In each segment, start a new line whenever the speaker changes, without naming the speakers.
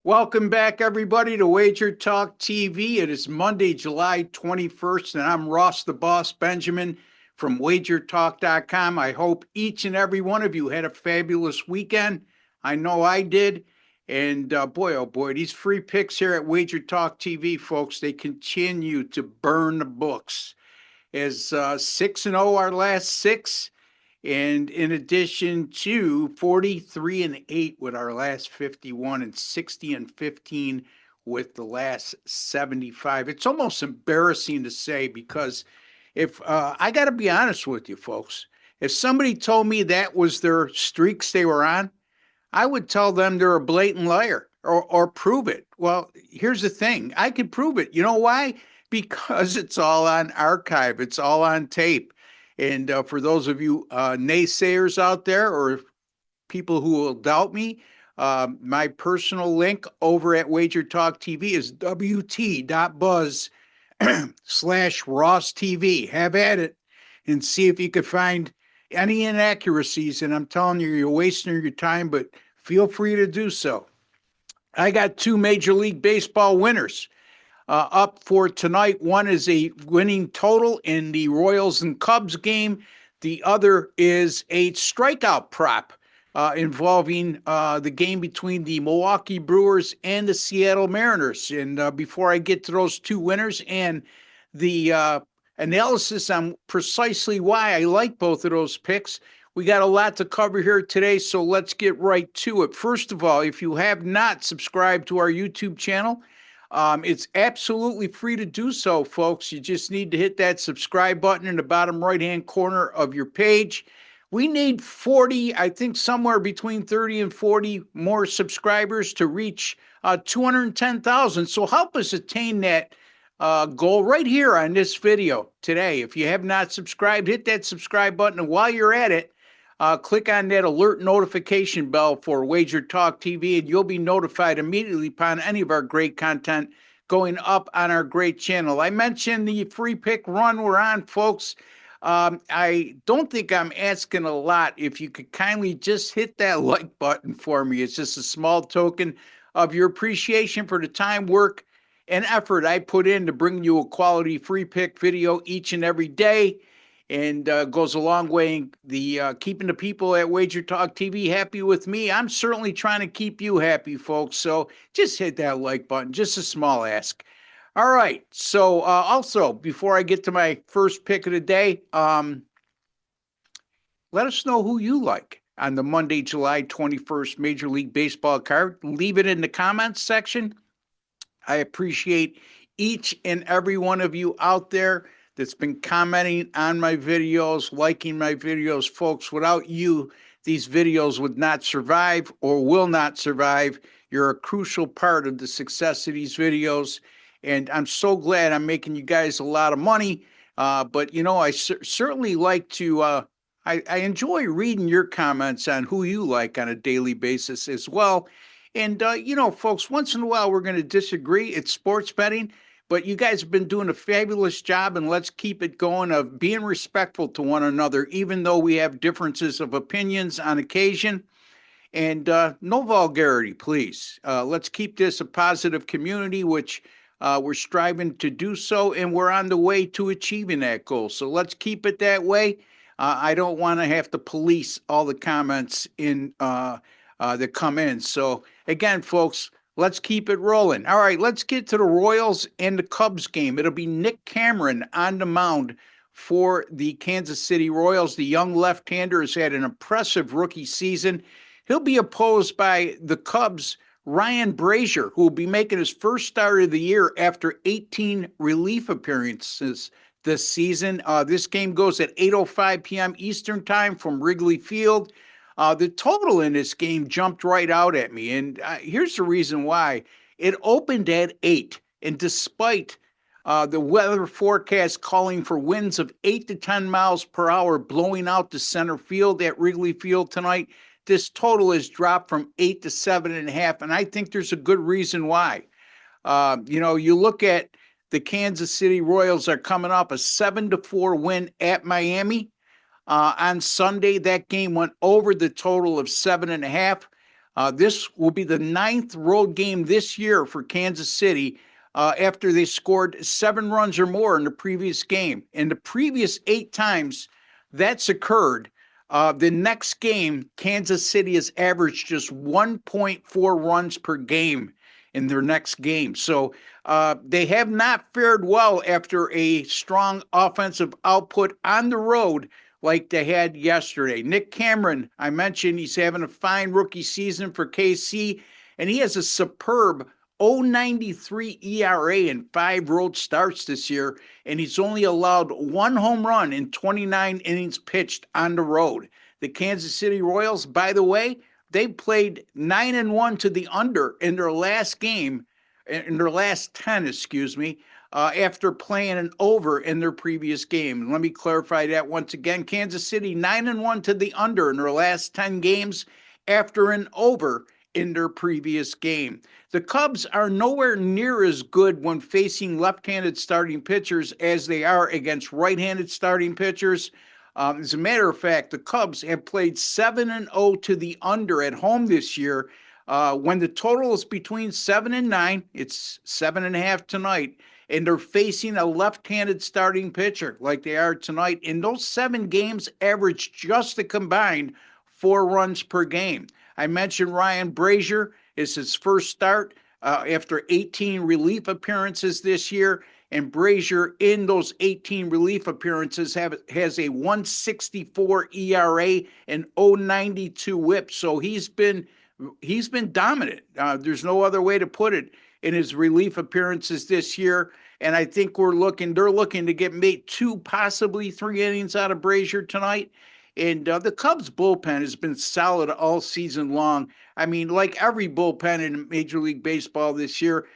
Welcome back, everybody, to WagerTalk TV. It is Monday, July 21st, and I'm Ross the Boss Benjamin from WagerTalk.com. I hope each and every one of you had a fabulous weekend. I know I did. And boy, oh boy, these free picks here at WagerTalk TV, folks, they continue to burn the books. As 6-0 our last six, and in addition to 43-8 with our last 51 and 60-15 with the last 75. It's almost embarrassing to say because if I got to be honest with you, folks, if somebody told me that was their streaks they were on, I would tell them they're a blatant liar or prove it. Well, here's the thing, I could prove it. You know why? Because it's all on archive, it's all on tape. And for those of you naysayers out there or people who will doubt me, my personal link over at Wager Talk TV is wt.buzz slash Ross TV. Have at it and see if you could find any inaccuracies. And I'm telling you, you're wasting your time, but feel free to do so. I got two Major League Baseball winners up for tonight. One is a winning total in the Royals and Cubs game. The other is a strikeout prop involving the game between the Milwaukee Brewers and the Seattle Mariners. And before I get to those two winners and the analysis on precisely why I like both of those picks, we got a lot to cover here today, so let's get right to it. First of all, if you have not subscribed to our YouTube channel, it's absolutely free to do so, folks. You just need to hit that subscribe button in the bottom right-hand corner of your page. We need 40, I think somewhere between 30 and 40 more subscribers to reach 210,000. So help us attain that goal right here on this video today. If you have not subscribed, hit that subscribe button. And while you're at it, click on that alert notification bell for Wager Talk TV, and you'll be notified immediately upon any of our great content going up on our great channel. I mentioned the free pick run we're on, folks. I don't think I'm asking a lot. If you could kindly just hit that like button for me. It's just a small token of your appreciation for the time, work, and effort I put in to bring you a quality free pick video each and every day. And goes a long way in the keeping the people at Wager Talk TV happy with me. I'm certainly trying to keep you happy, folks. So just hit that like button, just a small ask. All right. So also, before I get to my first pick of the day, let us know who you like on the Monday, July 21st Major League Baseball card. Leave it in the comments section. I appreciate each and every one of you out there that's been commenting on my videos, liking my videos. Folks, without you, these videos would not survive or will not survive. You're a crucial part of the success of these videos, and I'm so glad I'm making you guys a lot of money. But, you know, I certainly like to, I enjoy reading your comments on who you like on a daily basis as well. And, you know, folks, once in a while we're going to disagree. It's sports betting. But you guys have been doing a fabulous job, and let's keep it going of being respectful to one another, even though we have differences of opinions on occasion. And no vulgarity, please. Let's keep this a positive community, which we're striving to do so, and we're on the way to achieving that goal. So let's keep it that way. I don't want to have to police all the comments in that come in. So again, folks, let's keep it rolling. All right, let's get to the Royals and the Cubs game. It'll be Nick Cameron on the mound for the Kansas City Royals. The young left-hander has had an impressive rookie season. He'll be opposed by the Cubs' Ryan Brazier, who will be making his first start of the year after 18 relief appearances this season. This game goes at 8:05 p.m. Eastern Time from Wrigley Field. The total in this game jumped right out at me, and here's the reason why. It opened at 8, and despite the weather forecast calling for winds of 8 to 10 miles per hour blowing out to center field at Wrigley Field tonight, this total has dropped from 8 to 7.5, and I think there's a good reason why. You know, you look at the Kansas City Royals are coming up a 7-4 win at Miami. On Sunday, that game went over the total of 7.5. This will be the ninth road game this year for Kansas City after they scored 7 runs or more in the previous game. In the previous 8 times that's occurred, the next game, Kansas City has averaged just 1.4 runs per game in their next game. So they have not fared well after a strong offensive output on the road like they had yesterday. Nick Cameron, I mentioned he's having a fine rookie season for KC, and he has a superb 0.93 ERA in 5 road starts this year, and he's only allowed 1 home run in 29 innings pitched on the road. The Kansas City Royals, by the way, they played 9-1 to the under in their last game, in their last 10, after playing an over in their previous game. And let me clarify that once again. Kansas City 9-1 to the under in their last 10 games after an over in their previous game. The Cubs are nowhere near as good when facing left-handed starting pitchers as they are against right-handed starting pitchers. As a matter of fact, the Cubs have played 7-0 to the under at home this year. When the total is between 7 and 9, it's 7.5 tonight, and they're facing a left-handed starting pitcher like they are tonight. In those 7 games, average just a combined 4 runs per game. I mentioned Ryan Brazier is his first start after 18 relief appearances this year. And Brazier, in those 18 relief appearances, has a 1.64 ERA and 0.92 WHIP. So he's been dominant. There's no other way to put it in his relief appearances this year. And I think they're looking to get maybe 2, possibly 3 innings out of Brazier tonight. And the Cubs bullpen has been solid all season long. I mean, like every bullpen in Major League Baseball this year,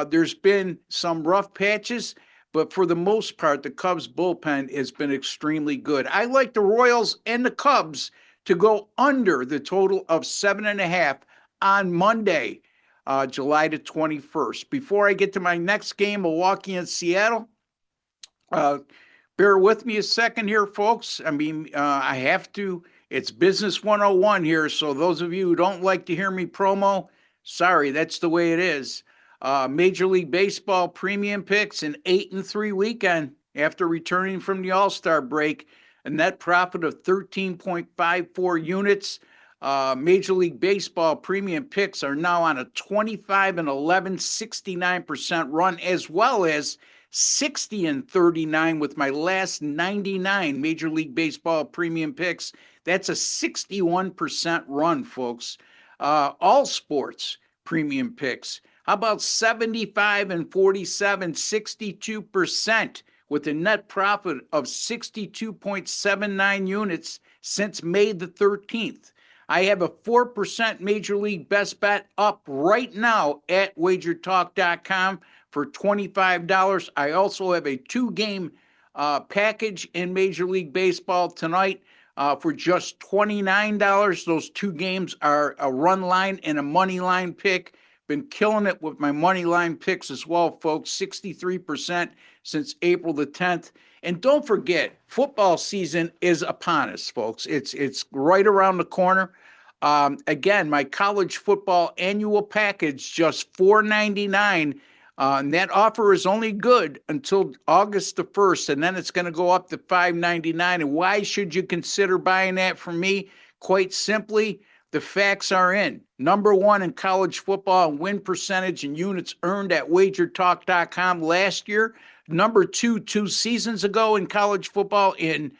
there's been some rough patches, but for the most part, the Cubs bullpen has been extremely good. I like the Royals and the Cubs to go under the total of 7.5 on Monday, July the 21st. Before I get to my next game, Milwaukee and Seattle, bear with me a second here, folks. I mean, I have to. It's business 101 here, so those of you who don't like to hear me promo, sorry, that's the way it is. Major League Baseball premium picks an 8-3 weekend after returning from the All-Star break, a net profit of 13.54 units. Major League Baseball premium picks are now on a 25-11, 69% run, as well as 60-39 with my last 99 Major League Baseball premium picks. That's a 61% run, folks. All sports premium picks. How about 75-47, 62% with a net profit of 62.79 units since May the 13th. I have a 4% Major League Best Bet up right now at WagerTalk.com for $25. I also have a 2-game package in Major League Baseball tonight for just $29. Those 2 games are a run line and a money line pick. Been killing it with my money line picks as well, folks. 63% since April the 10th. And don't forget, football season is upon us, folks. It's right around the corner. Again, my college football annual package, just $4.99. And that offer is only good until August the 1st, and then it's going to go up to $5.99. And why should you consider buying that from me? Quite simply, the facts are in. Number 1 in college football in win percentage and units earned at WagerTalk.com last year. Number 2 seasons ago in college football in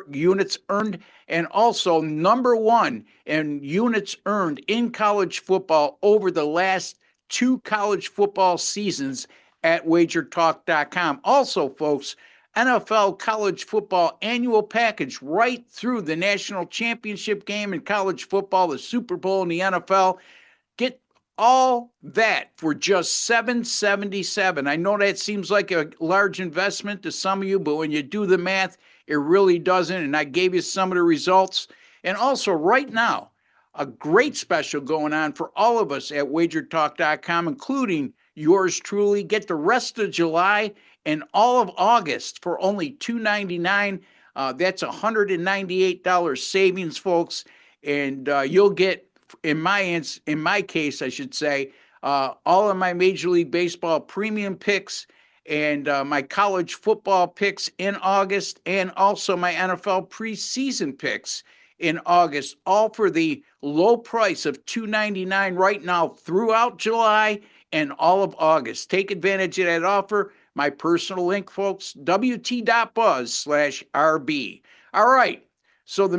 units earned. And also number 1 in units earned in college football over the last 2 college football seasons at WagerTalk.com. Also, folks, NFL college football annual package right through the national championship game in college football, the Super Bowl in the NFL. Get all that for just $7.77. I know that seems like a large investment to some of you, but when you do the math, it really doesn't. And I gave you some of the results. And also right now, a great special going on for all of us at WagerTalk.com, including yours truly. Get the rest of July and all of August for only $2.99. That's $198 savings, folks. And you'll get in my case, I should say, all of my Major League Baseball premium picks and my college football picks in August, and also my NFL preseason picks in August, all for the low price of $2.99 right now throughout July and all of August. Take advantage of that offer. My personal link, folks, wt.buzz/RB. All right. So the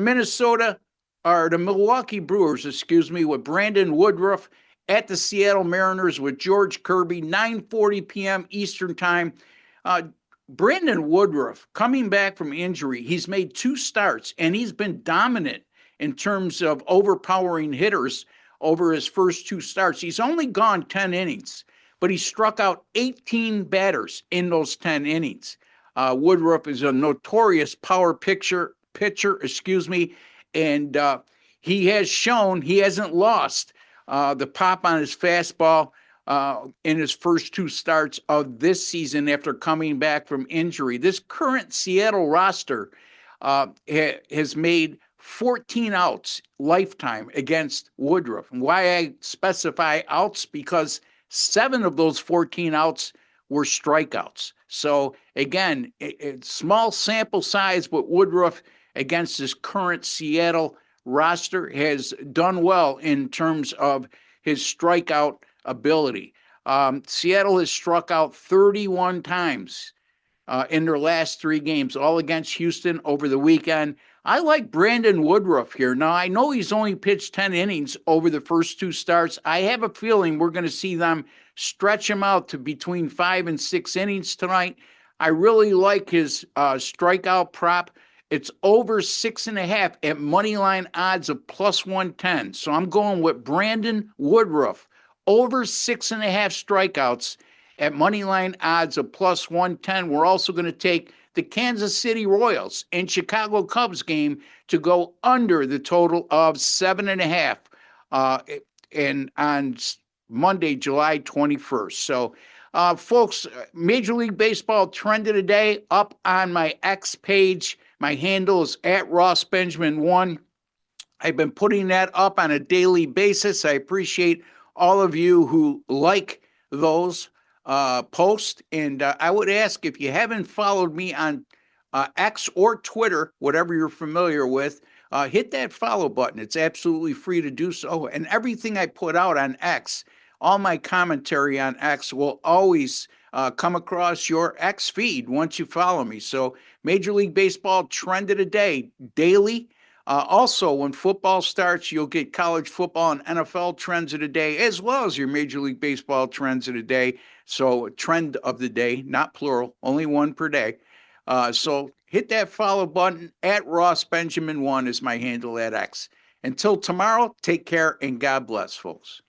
Milwaukee Brewers, with Brandon Woodruff at the Seattle Mariners with George Kirby, 9:40 p.m. Eastern Time. Brandon Woodruff, coming back from injury, he's made 2 starts, and he's been dominant in terms of overpowering hitters over his first 2 starts. He's only gone 10 innings, but he struck out 18 batters in those 10 innings. Woodruff is a notorious power pitcher, and he has shown he hasn't lost the pop on his fastball in his first 2 starts of this season after coming back from injury. This current Seattle roster has made 14 outs lifetime against Woodruff. And why I specify outs? Because 7 of those 14 outs were strikeouts. So again, small sample size, but Woodruff against this current Seattle roster has done well in terms of his strikeout ability. Seattle has struck out 31 times in their last 3 games, all against Houston over the weekend. I like Brandon Woodruff here. Now, I know he's only pitched 10 innings over the first 2 starts. I have a feeling we're going to see them stretch him out to between 5 and 6 innings tonight. I really like his strikeout prop. It's over 6.5 at moneyline odds of +110. So I'm going with Brandon Woodruff over 6.5 strikeouts at moneyline odds of +110. We're also going to take the Kansas City Royals and Chicago Cubs game to go under the total of 7.5 and on Monday, July 21st. So, folks, Major League Baseball trend of the day up on my X page. My handle is at RossBenjamin1. I've been putting that up on a daily basis. I appreciate all of you who like those posts. And I would ask, if you haven't followed me on X or Twitter, whatever you're familiar with, hit that follow button. It's absolutely free to do so. And everything I put out on X, all my commentary on X will always come across your X feed once you follow me. So Major League Baseball trend of the day daily. Also, when football starts, you'll get college football and NFL trends of the day, as well as your Major League Baseball trends of the day. So trend of the day, not plural, only one per day. So hit that follow button. At RossBenjamin1 is my handle at X. Until tomorrow, take care and God bless, folks.